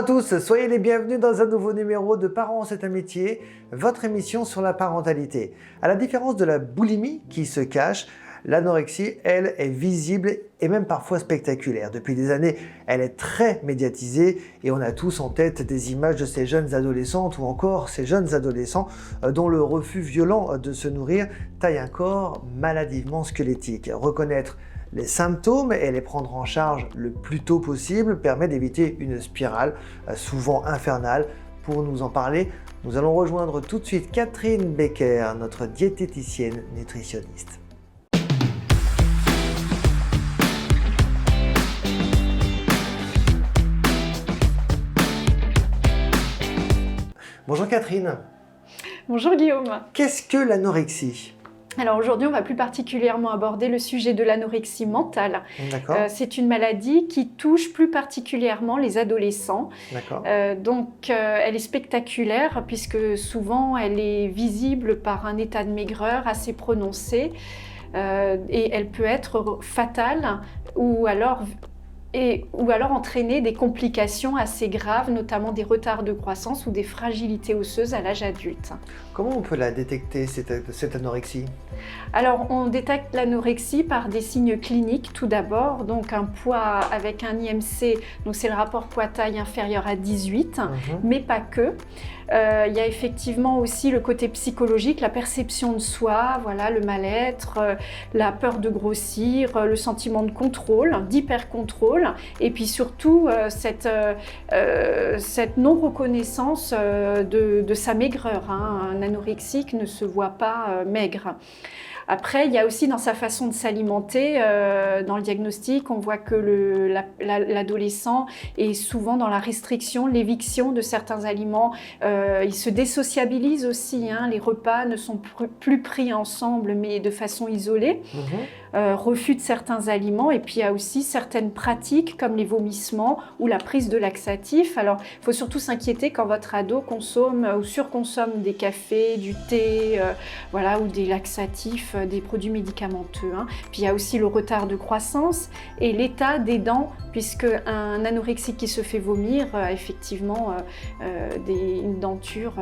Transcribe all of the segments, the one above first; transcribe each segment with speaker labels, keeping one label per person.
Speaker 1: tous, soyez les bienvenus dans un nouveau numéro de Parents c'est un métier, votre émission sur la parentalité. À la différence de la boulimie qui se cache, l'anorexie, elle, est visible et même parfois spectaculaire. Depuis des années, elle est très médiatisée et on a tous en tête des images de ces jeunes adolescentes ou encore ces jeunes adolescents dont le refus violent de se nourrir taille un corps maladivement squelettique. Reconnaître les symptômes et les prendre en charge le plus tôt possible permet d'éviter une spirale souvent infernale. Pour nous en parler, nous allons rejoindre tout de suite Catherine Becker, notre diététicienne nutritionniste. Bonjour Catherine.
Speaker 2: Bonjour Guillaume.
Speaker 1: Qu'est-ce que l'anorexie ?
Speaker 2: Alors aujourd'hui, on va plus particulièrement aborder le sujet de l'anorexie mentale.
Speaker 1: D'accord.
Speaker 2: C'est une maladie qui touche plus particulièrement les adolescents.
Speaker 1: D'accord.
Speaker 2: Elle est spectaculaire puisque souvent elle est visible par un état de maigreur assez prononcé et elle peut être fatale ou alors entraîner des complications assez graves, notamment des retards de croissance ou des fragilités osseuses à l'âge adulte.
Speaker 1: Comment on peut la détecter, cette anorexie ?
Speaker 2: Alors, on détecte l'anorexie par des signes cliniques tout d'abord, donc un poids avec un IMC, donc c'est le rapport poids-taille inférieur à 18, mais pas que. Il y a effectivement aussi le côté psychologique, la perception de soi, voilà, le mal-être, la peur de grossir, le sentiment de contrôle, d'hyper-contrôle, et puis surtout cette non-reconnaissance de sa maigreur. Un anorexique ne se voit pas maigre. Après, il y a aussi dans sa façon de s'alimenter, dans le diagnostic, on voit que l'adolescent est souvent dans la restriction, l'éviction de certains aliments. Il se désociabilise aussi, les repas ne sont plus pris ensemble, mais de façon isolée. Refus de certains aliments, et puis il y a aussi certaines pratiques comme les vomissements ou la prise de laxatifs. Alors, il faut surtout s'inquiéter quand votre ado consomme ou surconsomme des cafés, du thé, ou des laxatifs, des produits médicamenteux. Puis il y a aussi le retard de croissance et l'état des dents, puisque un anorexique qui se fait vomir a effectivement une denture.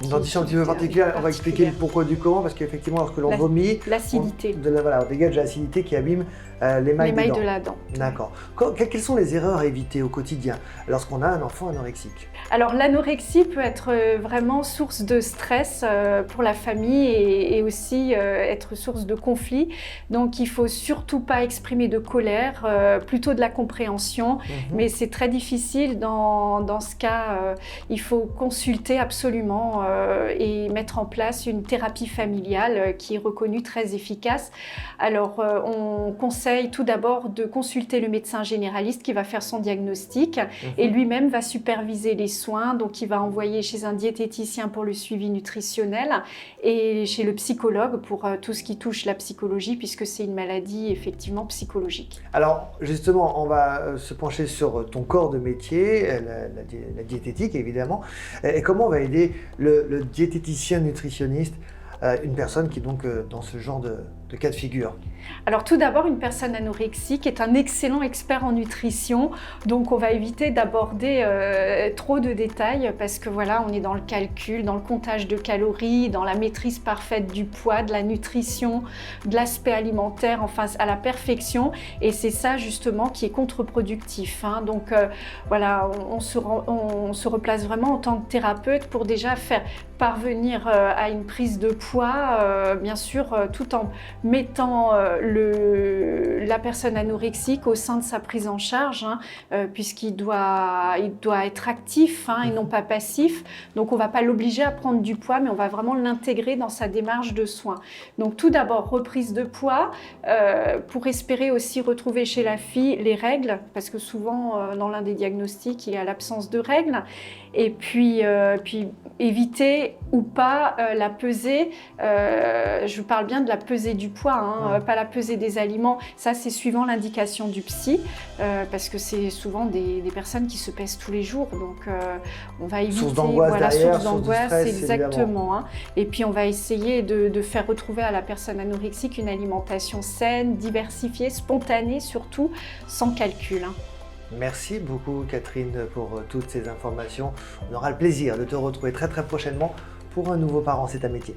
Speaker 1: Une dentition un petit peu particulière. On va expliquer le pourquoi du comment, parce qu'effectivement, lorsque l'on vomit,
Speaker 2: l'acidité.
Speaker 1: On dégage de l'acidité qui abîme l'émail
Speaker 2: de la dent.
Speaker 1: D'accord. Quelles sont les erreurs à éviter au quotidien lorsqu'on a un enfant anorexique ?
Speaker 2: Alors l'anorexie peut être vraiment source de stress pour la famille et aussi être source de conflit. Donc il ne faut surtout pas exprimer de colère, plutôt de la compréhension. Mais c'est très difficile dans ce cas. Il faut consulter absolument et mettre en place une thérapie familiale qui est reconnue très efficace. Alors on conseille tout d'abord de consulter le médecin généraliste qui va faire son diagnostic et lui-même va superviser les soins. Donc il va envoyer chez un diététicien pour le suivi nutritionnel et chez le psychologue pour tout ce qui touche la psychologie, puisque c'est une maladie effectivement psychologique.
Speaker 1: Alors justement, on va se pencher sur ton corps de métier, la diététique évidemment, et comment on va aider le diététicien nutritionniste, une personne qui est donc dans ce genre de cas de figure.
Speaker 2: Alors tout d'abord, une personne anorexique est un excellent expert en nutrition, donc on va éviter d'aborder trop de détails parce que voilà, on est dans le calcul, dans le comptage de calories, dans la maîtrise parfaite du poids, de la nutrition, de l'aspect alimentaire, enfin à la perfection, et c'est ça justement qui est contre-productif. Donc voilà, on se replace vraiment en tant que thérapeute pour déjà faire parvenir à une prise de poids, bien sûr, tout en mettant la personne anorexique au sein de sa prise en charge, puisqu'il doit être actif et non pas passif. Donc on ne va pas l'obliger à prendre du poids, mais on va vraiment l'intégrer dans sa démarche de soins. Donc tout d'abord, reprise de poids, pour espérer aussi retrouver chez la fille les règles, parce que souvent dans l'un des diagnostics, il y a l'absence de règles. Et puis éviter ou pas la pesée, je parle bien de la pesée du poids, pas la pesée des aliments. Ça, c'est suivant l'indication du psy, parce que c'est souvent des personnes qui se pèsent tous les jours. Donc, on va éviter.
Speaker 1: Source d'angoisse derrière,
Speaker 2: source d'angoisse,
Speaker 1: stress,
Speaker 2: exactement. Et puis, on va essayer de faire retrouver à la personne anorexique une alimentation saine, diversifiée, spontanée surtout, sans calcul.
Speaker 1: Merci beaucoup Catherine pour toutes ces informations. On aura le plaisir de te retrouver très prochainement pour un nouveau Parents, c'est un métier.